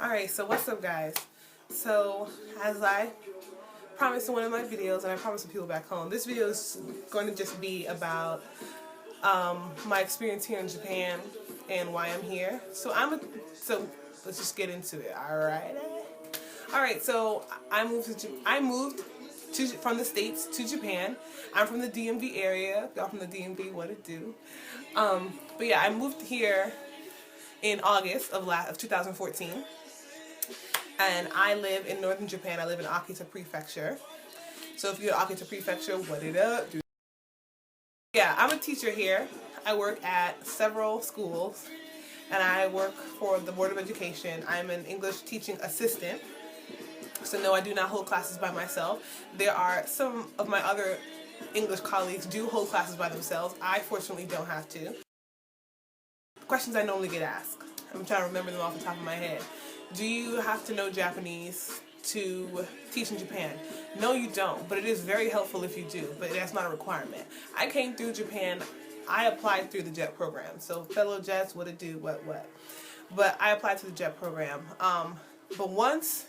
Alright, so what's up, guys? So, as I promised in one of my videos, and I promised the people back home, this video is going to just be about my experience here in Japan and why I'm here. So let's just get into it. Alright, so I moved from the States to Japan. I'm from the DMV area. Y'all from the DMV, what it do? But yeah, I moved here in August of 2014. And I live in northern Japan. I live in Akita Prefecture. So if you're in Akita Prefecture, what it up? Yeah, I'm a teacher here. I work at several schools. And I work for the Board of Education. I'm an English teaching assistant. So no, I do not hold classes by myself. There are some of my other English colleagues do hold classes by themselves. I fortunately don't have to. Questions I normally get asked. I'm trying to remember them off the top of my head. Do you have to know Japanese to teach in Japan? No, you don't, but it is very helpful if you do, but that's not a requirement. I came through Japan, I applied through the JET program. So fellow Jets, what it do, what. But I applied to the JET program. But once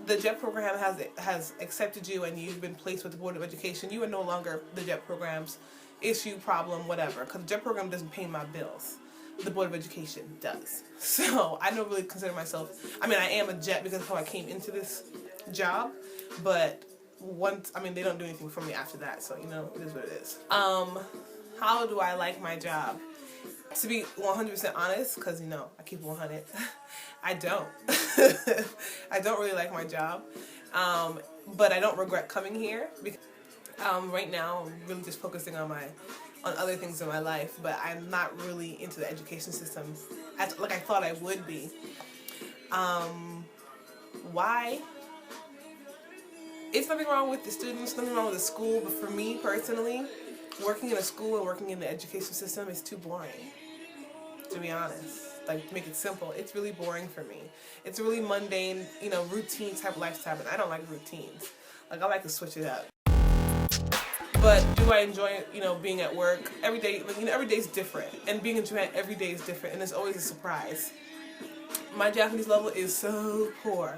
the JET program has accepted you and you've been placed with the Board of Education, you are no longer the JET program's issue, problem, whatever, because the JET program doesn't pay my bills. The Board of Education does. So I don't really consider myself, I mean, I am a JET because of how I came into this job, but they don't do anything for me after that, so you know, it is what it is. How do I like my job? To be 100% honest, because you know, I keep 100, I don't. I don't really like my job, but I don't regret coming here because right now I'm really just focusing on other things in my life, but I'm not really into the education system like I thought I would be. Why? It's nothing wrong with the students, nothing wrong with the school, but for me personally, working in a school and working in the education system is too boring, to be honest. Like, to make it simple, it's really boring for me. It's a really mundane, you know, routine type lifestyle, and I don't like routines. Like, I like to switch it up. But do I enjoy, you know, being at work every day? Like, you know, every day is different, and being in Japan every day is different, and it's always a surprise. My Japanese level is so poor.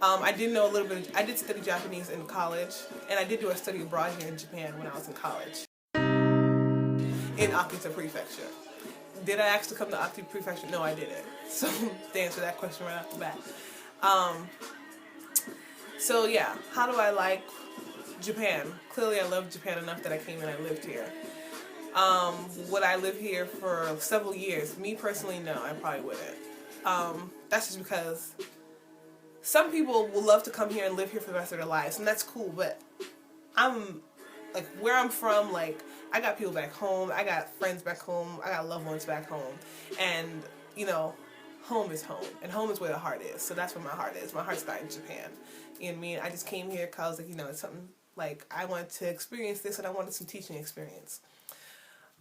I did know a little bit. I did study Japanese in college, and I did do a study abroad here in Japan when I was in college in Akita Prefecture. Did I actually come to Akita Prefecture? No, I didn't. So to answer that question right off the bat. So yeah, how do I like Japan? Clearly I love Japan enough that I came and I lived here. Would I live here for several years? Me personally, no, I probably wouldn't. That's just because some people will love to come here and live here for the rest of their lives, and that's cool, but like, where I'm from, like, I got people back home, I got friends back home, I got loved ones back home, and, you know, home is home, and home is where the heart is, so that's where my heart is. My heart's not in Japan. You know what I mean? I just came here because, like, you know, it's something, like, I wanted to experience this, and I wanted some teaching experience.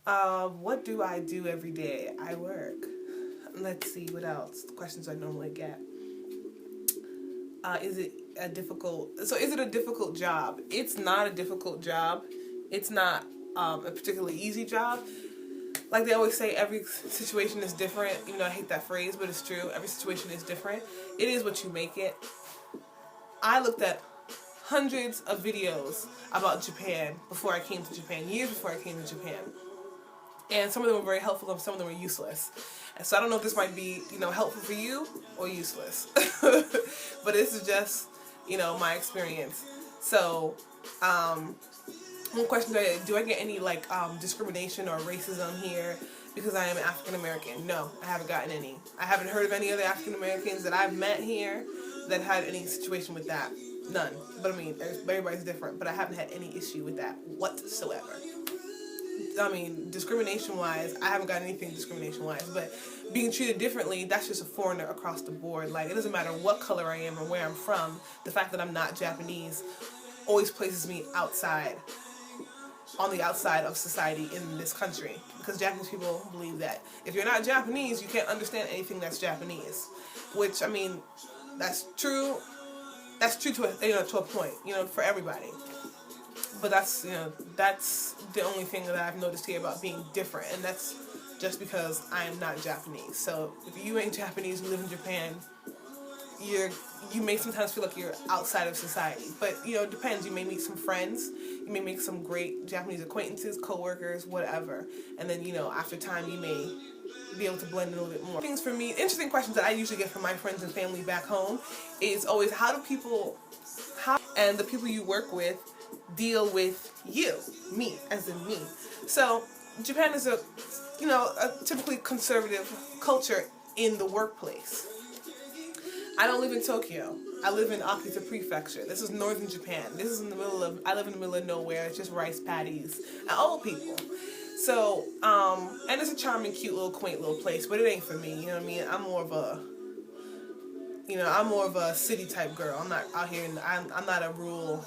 What do I do every day? I work. Let's see, what else? The questions I normally get. Is it a difficult job? It's not a difficult job. It's not a particularly easy job. Like they always say, every situation is different. Even though I hate that phrase, but it's true. Every situation is different. It is what you make it. I looked at hundreds of videos about Japan before I came to Japan, years before I came to Japan. And some of them were very helpful and some of them were useless. And so I don't know if this might be, you know, helpful for you or useless. But this is just, you know, my experience. So, one question, do I get any, like, discrimination or racism here because I am African American? No, I haven't gotten any. I haven't heard of any other African Americans that I've met here that had any situation with that. None. But I mean, everybody's different, but I haven't had any issue with that whatsoever. I mean, discrimination-wise, I haven't got anything discrimination-wise, but being treated differently, that's just a foreigner across the board. Like, it doesn't matter what color I am or where I'm from, the fact that I'm not Japanese always places me outside, on the outside of society in this country, because Japanese people believe that if you're not Japanese, you can't understand anything that's Japanese, which, I mean, that's true to a point, you know, for everybody. But that's, you know, that's the only thing that I've noticed here about being different, and that's just because I am not Japanese. So if you ain't Japanese, you live in Japan, you may sometimes feel like you're outside of society. But, you know, it depends. You may meet some friends. You may make some great Japanese acquaintances, co-workers, whatever. And then, you know, after time, you may be able to blend in a little bit more. Things for me, interesting questions that I usually get from my friends and family back home is always, how and the people you work with deal with you, me, as in me. So Japan is a typically conservative culture in the workplace. I don't live in Tokyo. I live in Akita Prefecture. This is northern Japan. I live in the middle of nowhere. It's just rice paddies and old people. So, and it's a charming, cute, little, quaint little place, but it ain't for me. You know what I mean? I'm more of a city type girl. I'm not out here, I'm not a rural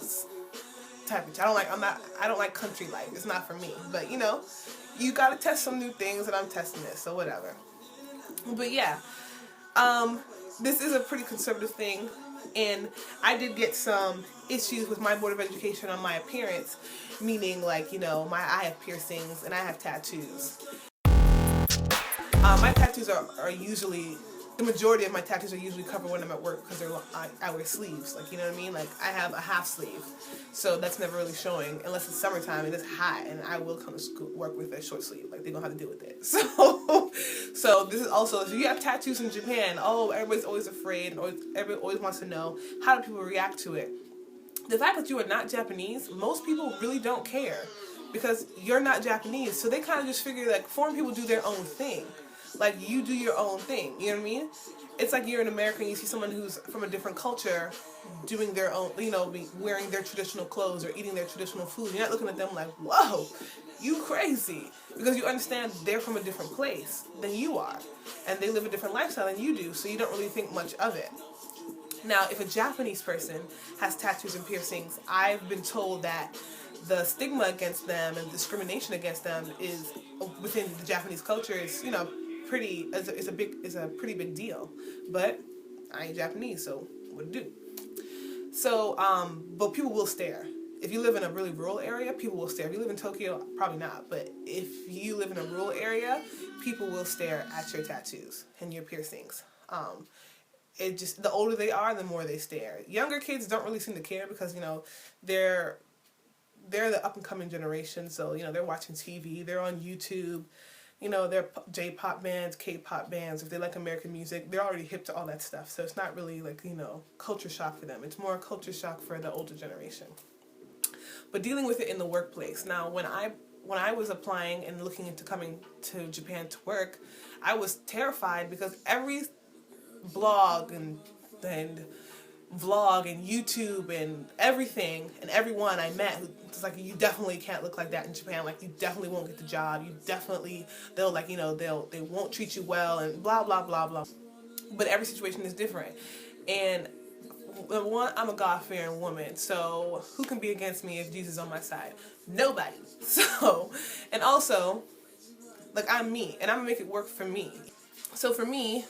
type of child. I don't like country life. It's not for me. But, you know, you gotta test some new things, and I'm testing this, so whatever. But yeah, this is a pretty conservative thing, and I did get some issues with my Board of Education on my appearance, meaning, like, you know, I have piercings and I have tattoos. My tattoos are usually, the majority of my tattoos are usually covered when I'm at work because I wear sleeves, like, you know what I mean? Like, I have a half sleeve, so that's never really showing unless it's summertime and it's hot, and I will come to work with a short sleeve. Like, they know how to deal with it. So this is also, if you have tattoos in Japan, everybody's always afraid, and everybody always wants to know, how do people react to it? The fact that you are not Japanese, most people really don't care because you're not Japanese, so they kind of just figure, like, foreign people do their own thing. Like, you do your own thing, you know what I mean? It's like you're an American and you see someone who's from a different culture doing their own, you know, wearing their traditional clothes or eating their traditional food. You're not looking at them like, whoa, you crazy. Because you understand they're from a different place than you are. And they live a different lifestyle than you do, so you don't really think much of it. Now, if a Japanese person has tattoos and piercings, I've been told that the stigma against them and discrimination against them is, within the Japanese culture, is, you know, is a pretty big deal. But I ain't Japanese, so what to do? So, but people will stare. If you live in a really rural area, people will stare. If you live in Tokyo, probably not. But if you live in a rural area, people will stare at your tattoos and your piercings. The older they are, the more they stare. Younger kids don't really seem to care because, you know, they're the up and coming generation. So, you know, they're watching TV, they're on YouTube. You know, they're J-pop bands, K-pop bands. If they like American music, they're already hip to all that stuff. So it's not really, like, you know, culture shock for them. It's more culture shock for the older generation. But dealing with it in the workplace. Now, when I was applying and looking into coming to Japan to work, I was terrified because every blog and vlog and YouTube and everything and everyone I met was like, you definitely can't look like that in Japan, like, you definitely won't get the job, they'll, like, you know, they won't treat you well, and blah blah blah blah. But every situation is different, and one, I'm a God-fearing woman, so who can be against me if Jesus is on my side? Nobody. So, and also, like, I'm me, and I'm gonna make it work for me. So for me,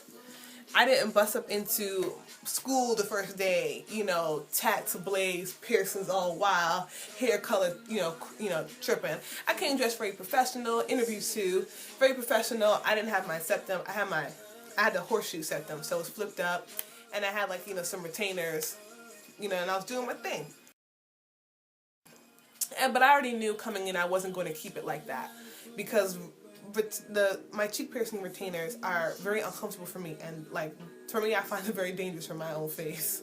I didn't bust up into school the first day, you know, tats ablaze, piercings all wild, hair color, you know, tripping. I came dressed very professional, interview suit, very professional. I didn't have my septum. I had the horseshoe septum, so it was flipped up, and I had, like, you know, some retainers, you know, and I was doing my thing. But I already knew coming in I wasn't going to keep it like that because my cheek piercing retainers are very uncomfortable for me, and, like, for me, I find them very dangerous for my own face.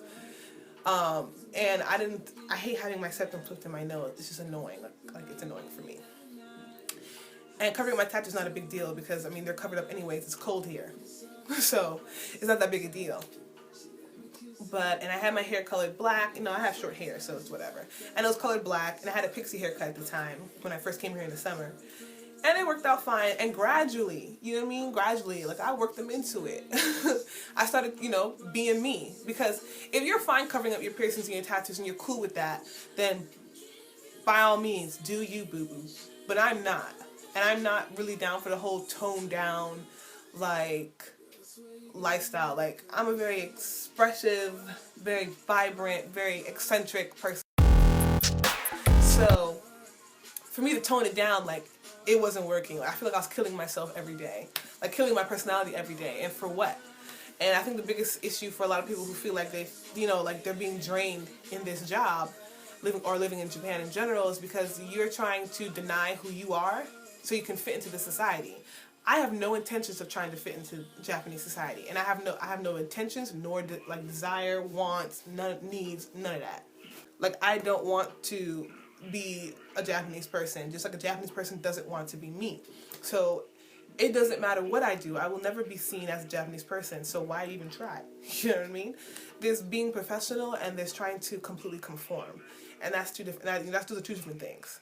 And I hate having my septum flipped in my nose. It's just annoying. Like, it's annoying for me. And covering my tattoos is not a big deal because, I mean, they're covered up anyways. It's cold here. So it's not that big a deal. And I had my hair colored black. You know, I have short hair, so it's whatever. And it was colored black, and I had a pixie haircut at the time when I first came here in the summer. And it worked out fine, and gradually, you know what I mean? Gradually, like, I worked them into it. I started, you know, being me. Because if you're fine covering up your piercings and your tattoos and you're cool with that, then by all means, do you, boo-boo. But I'm not. And I'm not really down for the whole toned down, like, lifestyle. Like, I'm a very expressive, very vibrant, very eccentric person. So, for me to tone it down, like, it wasn't working. Like, I feel like I was killing myself every day, like killing my personality every day, and for what? And I think the biggest issue for a lot of people who feel like they, like they're being drained in this job, living in Japan in general, is because you're trying to deny who you are so you can fit into the society. I have no intentions of trying to fit into Japanese society, and I have no intentions, nor desire, wants, none needs, none of that. Like, I don't want to be a Japanese person, just like a Japanese person doesn't want to be me. So it doesn't matter what I do. I will never be seen as a Japanese person, so why even try? You know what I mean? There's being professional and there's trying to completely conform. And that's two different. That's two different things.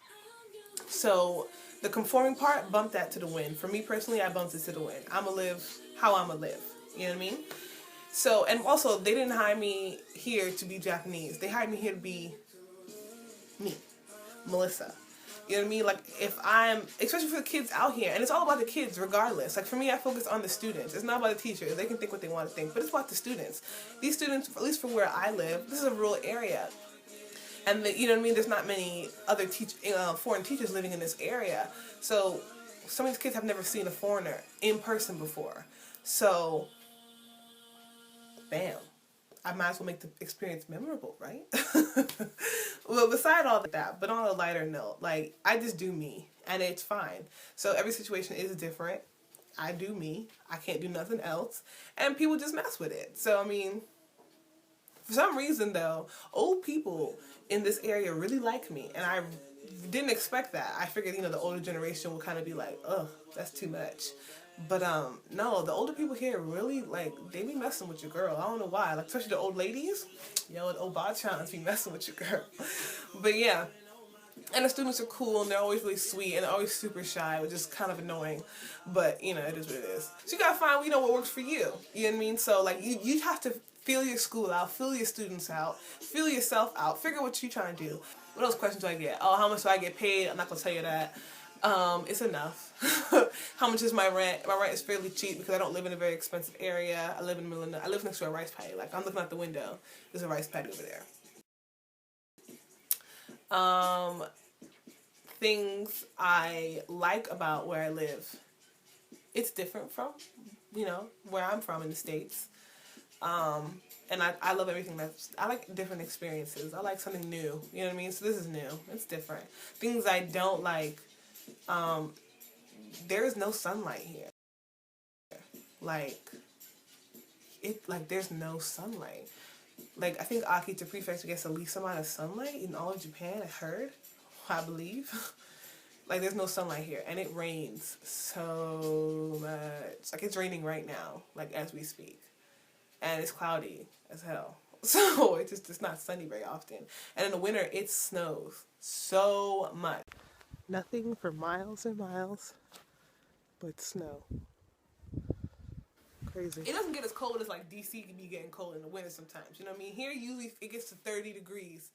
So the conforming part, bump that to the wind. For me personally, I bumped it to the wind. I'ma live how I'ma live. You know what I mean? So, and also, they didn't hire me here to be Japanese. They hired me here to be me, Melissa. You know what I mean? Like, if I'm, especially for the kids out here, and it's all about the kids regardless. Like, for me, I focus on the students. It's not about the teachers. They can think what they want to think, but it's about the students. These students, at least for where I live, this is a rural area. And, you know what I mean? There's not many other foreign teachers living in this area. So, some of these kids have never seen a foreigner in person before. So, bam. I might as well make the experience memorable, right? Well, beside all that, but on a lighter note, like, I just do me, and it's fine. So every situation is different. I do me. I can't do nothing else. And people just mess with it. So, I mean, for some reason, though, old people in this area really like me, and I didn't expect that. I figured, the older generation would kind of be like, ugh, that's too much. But, no, the older people here really, like, they be messing with your girl. I don't know why. Like, especially the old ladies. The old bachans be messing with your girl. But, yeah. And the students are cool, and they're always really sweet, and they're always super shy, which is kind of annoying. But, it is what it is. So you gotta find, what works for you. You know what I mean? So, like, you have to feel your school out, feel your students out, feel yourself out, figure what you're trying to do. What else questions do I get? Oh, how much do I get paid? I'm not gonna tell you that. It's enough. How much is my rent? My rent is fairly cheap because I don't live in a very expensive area. I live in the middle of I live next to a rice paddy. Like, I'm looking out the window. There's a rice paddy over there. Things I like about where I live. It's different from, where I'm from in the States. And I love everything I like different experiences. I like something new. You know what I mean? So this is new. It's different. Things I don't like. There is no sunlight here. There's no sunlight. Like, I think Akita Prefecture gets the least amount of sunlight in all of Japan, I believe. Like, there's no sunlight here, and it rains so much. Like, it's raining right now, like, as we speak. And it's cloudy as hell. So, it's not sunny very often. And in the winter, it snows so much. Nothing for miles and miles but snow. Crazy. It doesn't get as cold as, like, DC can be getting cold in the winter sometimes. You know what I mean? Here, usually, it gets to 30 degrees.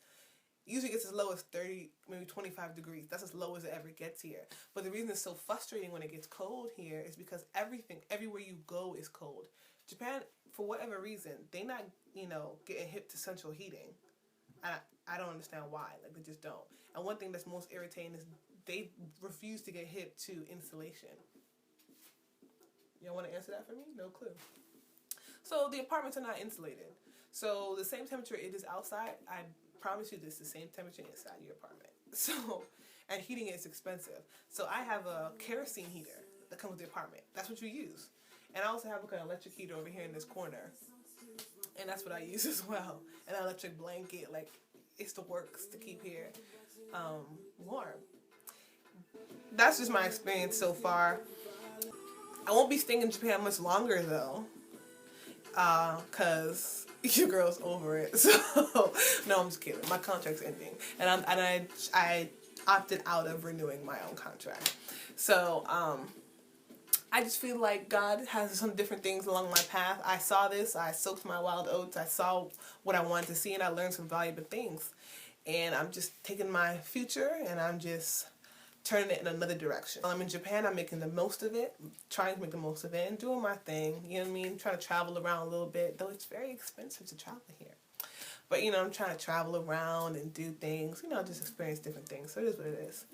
Usually it gets as low as 30, maybe 25 degrees. That's as low as it ever gets here. But the reason it's so frustrating when it gets cold here is because everywhere you go is cold. Japan, for whatever reason, they not, getting hip to central heating. I don't understand why. Like, they just don't. And one thing that's most irritating is they refuse to get hip to insulation. Y'all want to answer that for me? No clue. So the apartments are not insulated. So the same temperature it is outside, I promise you this, the same temperature inside your apartment. So, and heating is expensive. So I have a kerosene heater that comes with the apartment. That's what you use. And I also have an electric heater over here in this corner. And that's what I use as well. An electric blanket, like, it's the works to keep here warm. That's just my experience so far. I won't be staying in Japan much longer though, cause your girl's over it. So no, I'm just kidding. My contract's ending, and I opted out of renewing my own contract. So I just feel like God has some different things along my path. I saw this. I soaked my wild oats. I saw what I wanted to see, and I learned some valuable things. And I'm just taking my future, and I'm just turning it in another direction. While I'm in Japan, I'm making the most of it, trying to make the most of it, and doing my thing, you know what I mean? Trying to travel around a little bit, though it's very expensive to travel here. But, I'm trying to travel around and do things, just experience different things, so it is what it is.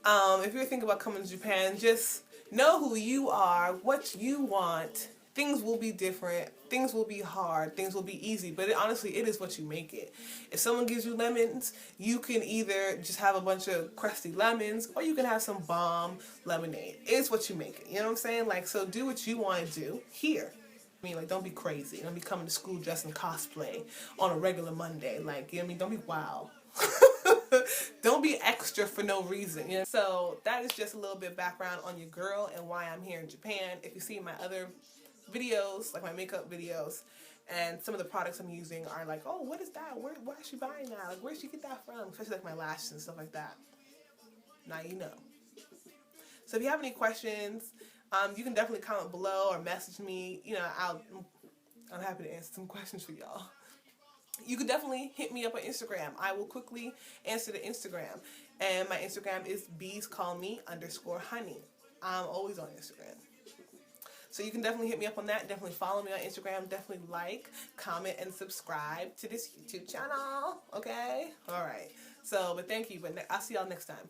If you're thinking about coming to Japan, just know who you are, what you want. Things will be different. Things will be hard. Things will be easy. But honestly, it is what you make it. If someone gives you lemons, you can either just have a bunch of crusty lemons or you can have some bomb lemonade. It's what you make it. You know what I'm saying? Like, so do what you want to do here. I mean, like, don't be crazy. Don't be coming to school dressed in cosplay on a regular Monday. Like, you know what I mean? Don't be wild. Don't be extra for no reason. You know? So that is just a little bit background on your girl and why I'm here in Japan. If you see my other videos, like my makeup videos, and some of the products I'm using are like, oh, what is that? Why is she buying that? Like, where did she get that from? Especially like my lashes and stuff like that. Now you know. So if you have any questions, you can definitely comment below or message me. You know, I'm happy to answer some questions for y'all. You could definitely hit me up on Instagram. I will quickly answer the Instagram. And my Instagram is beescallme_honey. I'm always on Instagram. So you can definitely hit me up on that. Definitely follow me on Instagram. Definitely like, comment, and subscribe to this YouTube channel. Okay? Alright. So, but thank you. But I'll see y'all next time.